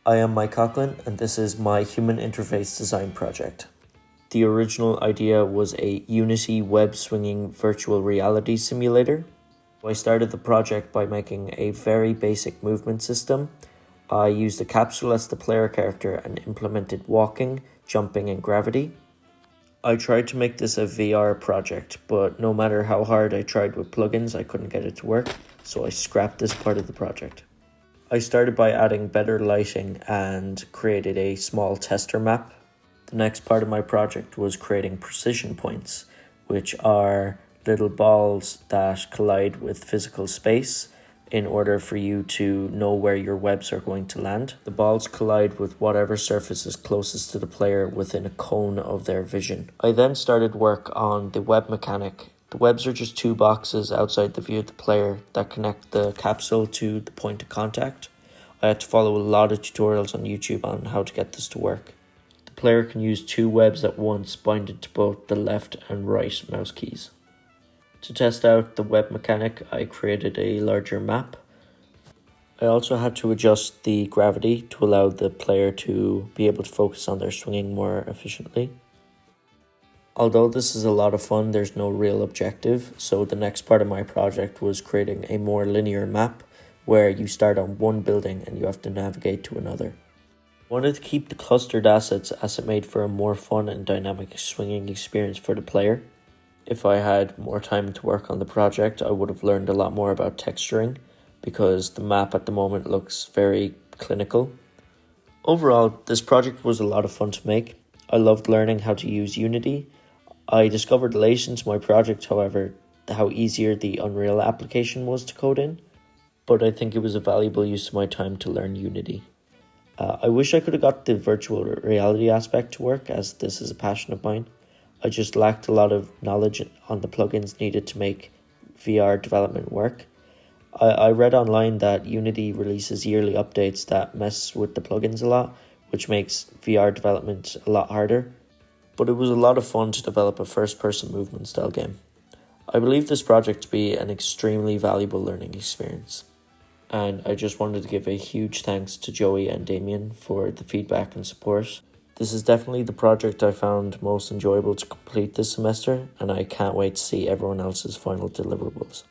I am Mike Coughlin, and this is my human interface design project. The original idea was a Unity web swinging virtual reality simulator. I started the project by making a very basic movement system. I used a capsule as the player character and implemented walking, jumping, and gravity. I tried to make this a VR project, but no matter how hard I tried with plugins, I couldn't get it to work, so I scrapped this part of the project. I started by adding better lighting and created a small tester map. The next part of my project was creating precision points, which are little balls that collide with physical space in order for you to know where your webs are going to land. The balls collide with whatever surface is closest to the player within a cone of their vision. I then started work on the web mechanic. The webs are just two boxes outside the view of the player that connect the capsule to the point of contact. I had to follow a lot of tutorials on YouTube on how to get this to work. The player can use two webs at once, binded to both the left and right mouse keys. To test out the web mechanic, I created a larger map. I also had to adjust the gravity to allow the player to be able to focus on their swinging more efficiently. Although this is a lot of fun, there's no real objective, so the next part of my project was creating a more linear map where you start on one building and you have to navigate to another. I wanted to keep the clustered assets as it made for a more fun and dynamic swinging experience for the player. If I had more time to work on the project, I would have learned a lot more about texturing because the map at the moment looks very clinical. Overall, this project was a lot of fun to make. I loved learning how to use Unity. I discovered late into my project, however, how easier the Unreal application was to code in, but I think it was a valuable use of my time to learn Unity. I wish I could have got the virtual reality aspect to work, as this is a passion of mine. I just lacked a lot of knowledge on the plugins needed to make VR development work. I read online that Unity releases yearly updates that mess with the plugins a lot, which makes VR development a lot harder. But it was a lot of fun to develop a first-person movement style game. I believe this project to be an extremely valuable learning experience. And I just wanted to give a huge thanks to Joey and Damien for the feedback and support. This is definitely the project I found most enjoyable to complete this semester, and I can't wait to see everyone else's final deliverables.